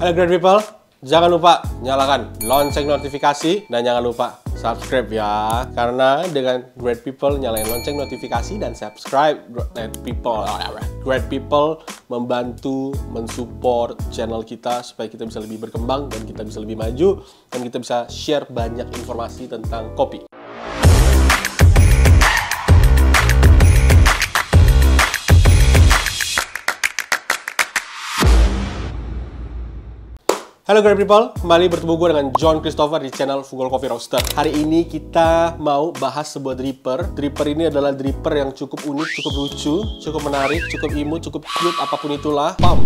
Halo great people, jangan lupa nyalakan lonceng notifikasi dan jangan lupa subscribe ya. Karena dengan great people nyalain lonceng notifikasi dan subscribe, great people membantu mensupport channel kita supaya kita bisa lebih berkembang dan kita bisa lebih maju dan kita bisa share banyak informasi tentang kopi. Halo great people, kembali bertemu gue dengan John Christopher di channel Fugol Coffee Roaster. Hari ini kita mau bahas sebuah dripper. Dripper ini adalah dripper yang cukup unik, cukup lucu, cukup menarik, cukup imut, cukup cute, apapun itulah. Pam!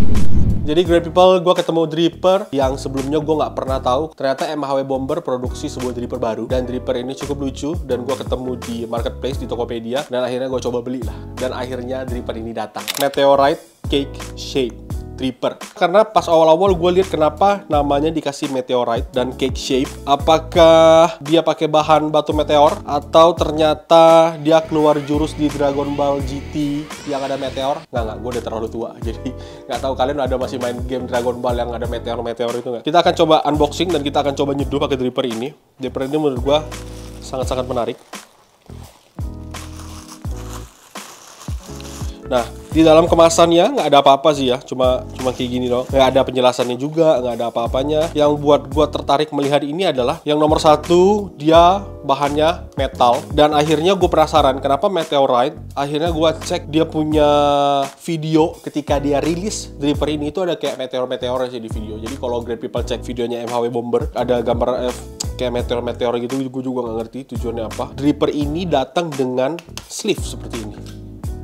Jadi great people, gue ketemu dripper yang sebelumnya gue nggak pernah tahu. Ternyata MHW Bomber produksi sebuah dripper baru. Dan dripper ini cukup lucu. Dan gue ketemu di marketplace, di Tokopedia. Dan akhirnya gue coba beli lah. Dan akhirnya dripper ini datang. Meteorite Cake Shape dripper. Karena pas awal-awal gue lihat kenapa namanya dikasih meteorite dan cake shape. Apakah dia pakai bahan batu meteor atau ternyata dia keluar jurus di Dragon Ball GT yang ada meteor? Nggak, gue udah terlalu tua. Jadi nggak tahu kalian ada masih main game Dragon Ball yang ada meteor-meteor itu nggak? Kita akan coba unboxing dan kita akan coba nyeduh pakai dripper ini. Dripper ini menurut gue sangat-sangat menarik. Nah, di dalam kemasannya nggak ada apa-apa sih ya, cuma kayak gini loh. Nggak ada penjelasannya juga, nggak ada apa-apanya. Yang buat gua tertarik melihat ini adalah yang nomor satu, dia bahannya metal. Dan akhirnya gue penasaran kenapa meteorite. Akhirnya gua cek dia punya video ketika dia rilis dripper ini itu ada kayak meteor-meteor sih di video. Jadi kalau great people cek videonya MHW Bomber, ada gambar kayak meteor-meteor gitu, gue juga nggak ngerti tujuannya apa. Dripper ini datang dengan sleeve seperti ini.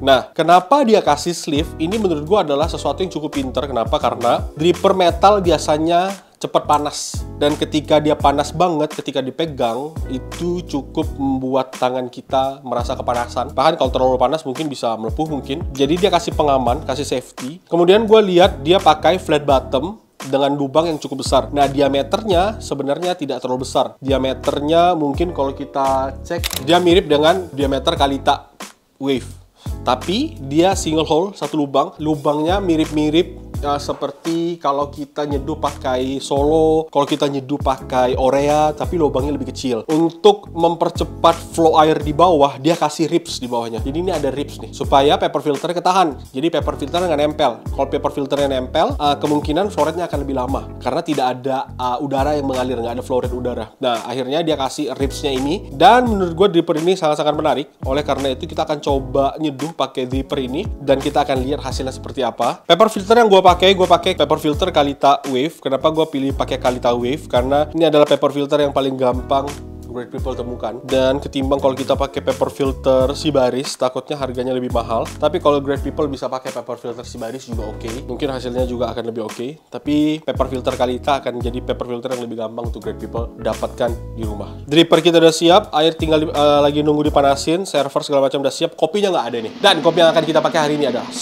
Nah, kenapa dia kasih sleeve? Ini menurut gue adalah sesuatu yang cukup pinter. Kenapa? Karena dripper metal biasanya cepat panas. Dan ketika dia panas banget, ketika dipegang, itu cukup membuat tangan kita merasa kepanasan. Bahkan kalau terlalu panas mungkin bisa melepuh mungkin. Jadi dia kasih pengaman, kasih safety. Kemudian gue lihat dia pakai flat bottom dengan lubang yang cukup besar. Nah, diameternya sebenarnya tidak terlalu besar. Diameternya mungkin kalau kita cek, dia mirip dengan diameter Kalita Wave. Tapi dia single hole, satu lubang. Lubangnya mirip-mirip seperti kalau kita nyeduh pakai Solo, kalau kita nyeduh pakai Orea, tapi lubangnya lebih kecil. Untuk mempercepat flow air di bawah, dia kasih ribs di bawahnya. Jadi ini ada ribs nih, supaya paper filternya ketahan. Jadi paper filternya nggak nempel. Kalau paper filternya nempel, kemungkinan flow rate-nya akan lebih lama. Karena tidak ada udara yang mengalir, nggak ada flow rate udara. Nah, akhirnya dia kasih ribsnya ini. Dan menurut gue dripper ini sangat-sangat menarik. Oleh karena itu kita akan coba nyeduh pakai dripper ini. Dan kita akan lihat hasilnya seperti apa. Paper filter yang gue pakai paper filter Kalita Wave. Kenapa gue pilih pakai Kalita Wave? Karena ini adalah paper filter yang paling gampang great people temukan. Dan ketimbang kalau kita pakai paper filter Sibaris, takutnya harganya lebih mahal. Tapi kalau great people bisa pakai paper filter Sibaris juga oke. Mungkin hasilnya juga akan lebih oke. Tapi paper filter Kalita akan jadi paper filter yang lebih gampang untuk great people dapatkan di rumah. Dripper kita udah siap, air tinggal lagi nunggu dipanasin, server segala macam udah siap. Kopinya nggak ada nih. Dan kopi yang akan kita pakai hari ini adalah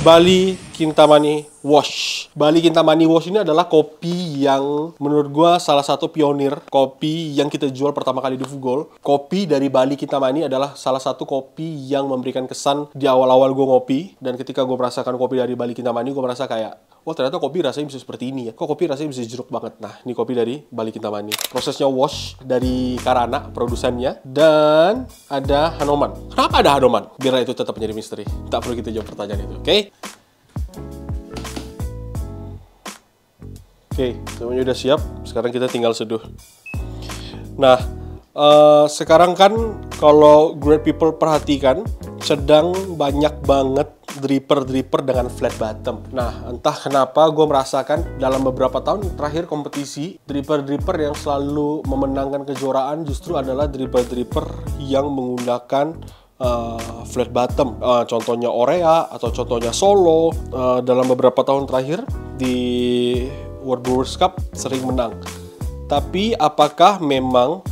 Bali Kintamani Wash. Bali Kintamani Wash ini adalah kopi yang menurut gue salah satu pionir kopi yang kita jual pertama kali di Fugol. Kopi dari Bali Kintamani adalah salah satu kopi yang memberikan kesan di awal-awal gue ngopi. Dan ketika gue merasakan kopi dari Bali Kintamani, gue merasa kayak, oh ternyata kopi rasanya bisa seperti ini ya. Kok kopi rasanya bisa jeruk banget. Nah, ini kopi dari Bali Kintamani. Prosesnya wash dari Karana, produsennya. Dan ada Hanoman. Kenapa ada Hanoman? Biar itu tetap menjadi misteri. Tak perlu kita jawab pertanyaan itu, oke? Oke, semuanya udah siap. Sekarang kita tinggal seduh. Nah, sekarang kan kalau great people perhatikan, sedang banyak banget dripper dengan flat bottom. Nah, entah kenapa gue merasakan dalam beberapa tahun terakhir kompetisi, dripper yang selalu memenangkan kejuaraan justru adalah dripper yang menggunakan flat bottom. Contohnya Orea atau contohnya Solo. Dalam beberapa tahun terakhir di World Brewers Cup sering menang. Tapi apakah memang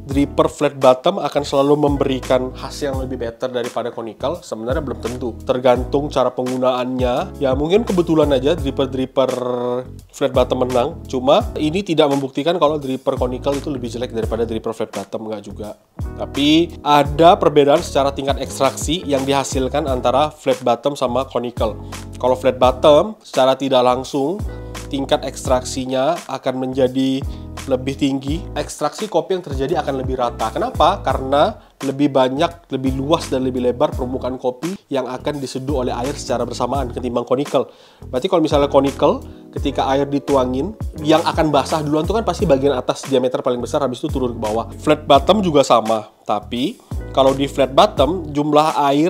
dripper flat bottom akan selalu memberikan hasil yang lebih better daripada conical? Sebenarnya belum tentu. Tergantung cara penggunaannya. Ya mungkin kebetulan aja dripper flat bottom menang. Cuma ini tidak membuktikan kalau dripper conical itu lebih jelek daripada dripper flat bottom, enggak juga. Tapi ada perbedaan secara tingkat ekstraksi yang dihasilkan antara flat bottom sama conical. Kalau flat bottom secara tidak langsung tingkat ekstraksinya akan menjadi lebih tinggi, ekstraksi kopi yang terjadi akan lebih rata. Kenapa? Karena lebih banyak, lebih luas dan lebih lebar permukaan kopi yang akan diseduh oleh air secara bersamaan ketimbang conical. Berarti kalau misalnya conical, ketika air dituangin, yang akan basah duluan itu kan pasti bagian atas diameter paling besar, habis itu turun ke bawah. Flat bottom juga sama, tapi kalau di flat bottom, jumlah air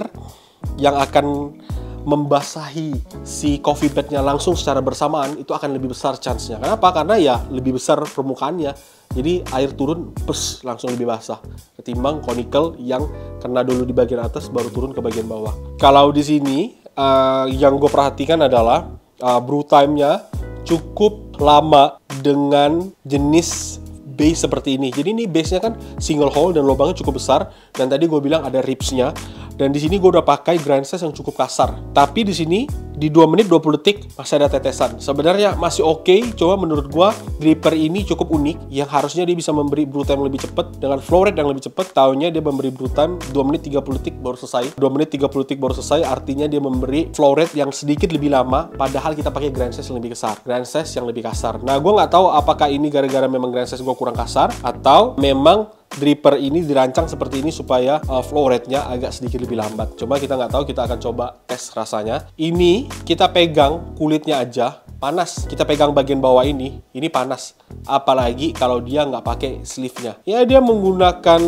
yang akan membasahi si coffee bednya langsung secara bersamaan itu akan lebih besar chance-nya. Kenapa? Karena ya lebih besar permukaannya. Jadi air turun, langsung lebih basah. Ketimbang conical yang kena dulu di bagian atas baru turun ke bagian bawah. Kalau di sini yang gue perhatikan adalah brew time-nya cukup lama dengan jenis base seperti ini. Jadi ini base-nya kan single hole dan lubangnya cukup besar. Dan tadi gue bilang ada ribs-nya. Dan di sini gue udah pakai grind size yang cukup kasar. Tapi di sini di 2 menit 20 detik masih ada tetesan. Sebenarnya masih oke, cuma menurut gue dripper ini cukup unik. Yang harusnya dia bisa memberi brew time lebih cepat dengan flow rate yang lebih cepat. Taunya dia memberi brew time 2 menit 30 detik baru selesai. 2 menit 30 detik baru selesai, artinya dia memberi flow rate yang sedikit lebih lama. Padahal kita pakai grind size yang lebih besar, grind size yang lebih kasar. Nah, gue nggak tahu apakah ini gara-gara memang grind size gue kurang kasar atau memang dripper ini dirancang seperti ini supaya flow rate-nya agak sedikit lebih lambat. Cuma kita nggak tahu, kita akan coba tes rasanya. Ini kita pegang kulitnya aja panas. Kita pegang bagian bawah ini panas. Apalagi kalau dia nggak pakai sleeve-nya. Ya dia menggunakan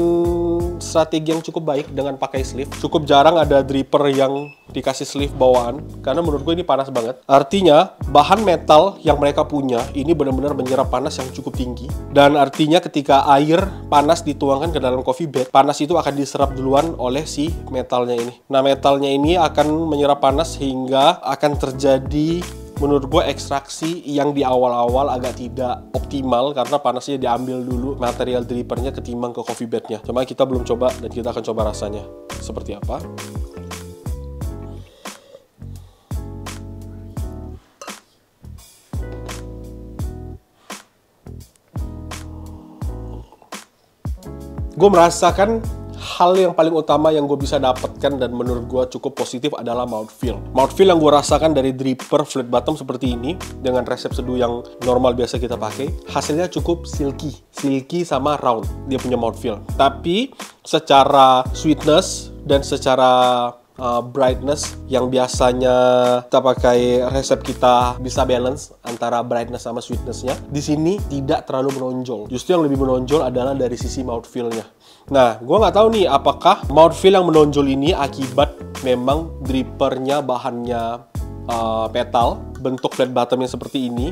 strategi yang cukup baik dengan pakai sleeve. Cukup jarang ada dripper yang dikasih sleeve bawaan, karena menurut gue ini panas banget. Artinya bahan metal yang mereka punya ini benar-benar menyerap panas yang cukup tinggi. Dan artinya ketika air panas dituangkan ke dalam coffee bed, panas itu akan diserap duluan oleh si metalnya ini. Nah, metalnya ini akan menyerap panas hingga akan terjadi, menurut gue, ekstraksi yang di awal-awal agak tidak optimal karena panasnya diambil dulu material drippernya ketimbang ke coffee bednya. Cuma kita belum coba dan kita akan coba rasanya seperti apa. Gue merasakan hal yang paling utama yang gue bisa dapatkan dan menurut gue cukup positif adalah mouthfeel. Mouthfeel yang gue rasakan dari dripper flat bottom seperti ini dengan resep seduh yang normal biasa kita pakai, hasilnya cukup silky sama round dia punya mouthfeel. Tapi secara sweetness dan secara brightness yang biasanya kita pakai resep kita bisa balance antara brightness sama sweetnessnya, di sini tidak terlalu menonjol. Justru yang lebih menonjol adalah dari sisi mouthfeel-nya. Nah, gue nggak tahu nih apakah mouthfeel yang menonjol ini akibat memang drippernya bahannya metal, bentuk flat bottomnya seperti ini.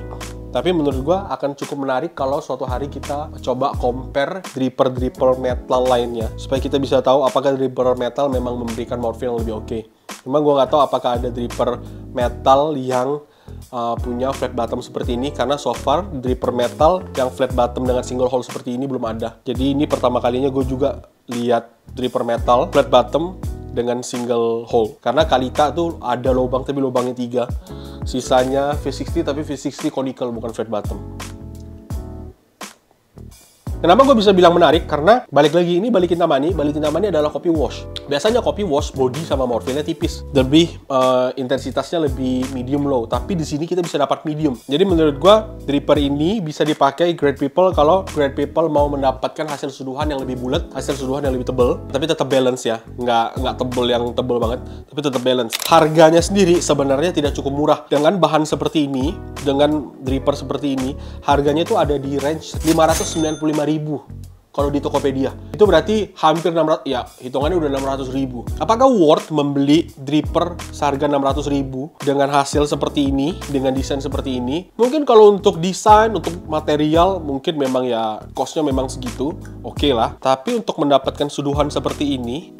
Tapi menurut gue akan cukup menarik kalau suatu hari kita coba compare dripper metal lainnya, supaya kita bisa tahu apakah dripper metal memang memberikan mouthfeel yang lebih oke. Cuma gue nggak tahu apakah ada dripper metal yang punya flat bottom seperti ini, karena so far dripper metal yang flat bottom dengan single hole seperti ini belum ada. Jadi ini pertama kalinya gue juga lihat dripper metal flat bottom dengan single hole. Karena Kalita tuh ada lubang tapi lubangnya 3. Sisanya V60 tapi V60 conical bukan flat bottom. Kenapa gue bisa bilang menarik? Karena balik lagi, ini Bali Kintamani. Bali Kintamani adalah kopi wash. Biasanya kopi wash body sama mouthfeel-nya tipis, lebih intensitasnya lebih medium low. Tapi di sini kita bisa dapat medium. Jadi menurut gue dripper ini bisa dipakai great people kalau great people mau mendapatkan hasil seduhan yang lebih bulat, hasil seduhan yang lebih tebal, tapi tetap balance ya. Nggak tebal yang tebal banget, tapi tetap balance. Harganya sendiri sebenarnya tidak cukup murah. Dengan bahan seperti ini, dengan dripper seperti ini, harganya itu ada di range 595.000 kalau di Tokopedia. Itu berarti hampir 600, ya hitungannya udah 600.000. Apakah worth membeli dripper seharga 600.000 dengan hasil seperti ini, dengan desain seperti ini? Mungkin kalau untuk desain, untuk material, mungkin memang ya cost-nya memang segitu, oke lah. Tapi untuk mendapatkan suduhan seperti ini,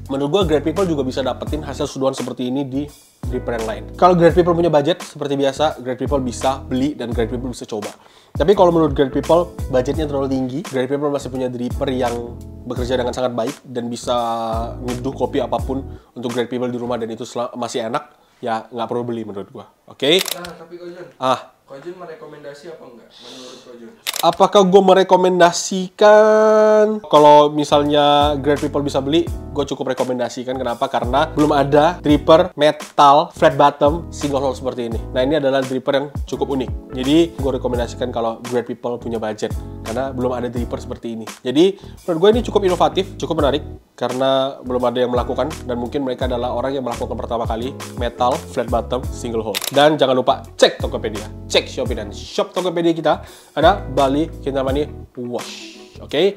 Menurut gue great people juga bisa dapetin hasil suduhan seperti ini di dripper yang lain. Kalau great people punya budget, seperti biasa, great people bisa beli dan great people bisa coba. Tapi kalau menurut great people, budgetnya terlalu tinggi. Great people masih punya dripper yang bekerja dengan sangat baik dan bisa nyeduh kopi apapun untuk great people di rumah dan itu masih enak. Ya nggak perlu beli menurut gue. Oke? Nah, tapi Kojun. Kojun merekomendasi apa enggak menurut Kojun? Apakah gue merekomendasikan kalau misalnya great people bisa beli, gue cukup rekomendasikan. Kenapa? Karena belum ada dripper metal flat bottom single hole seperti ini. Nah, ini adalah dripper yang cukup unik. Jadi, gue rekomendasikan kalau great people punya budget. Karena belum ada dripper seperti ini. Jadi, menurut gue ini cukup inovatif, cukup menarik. Karena belum ada yang melakukan. Dan mungkin mereka adalah orang yang melakukan pertama kali metal flat bottom single hole. Dan jangan lupa cek Tokopedia. Cek Shopee dan shop Tokopedia kita. Ada Bali Kintamani Wash. Oke?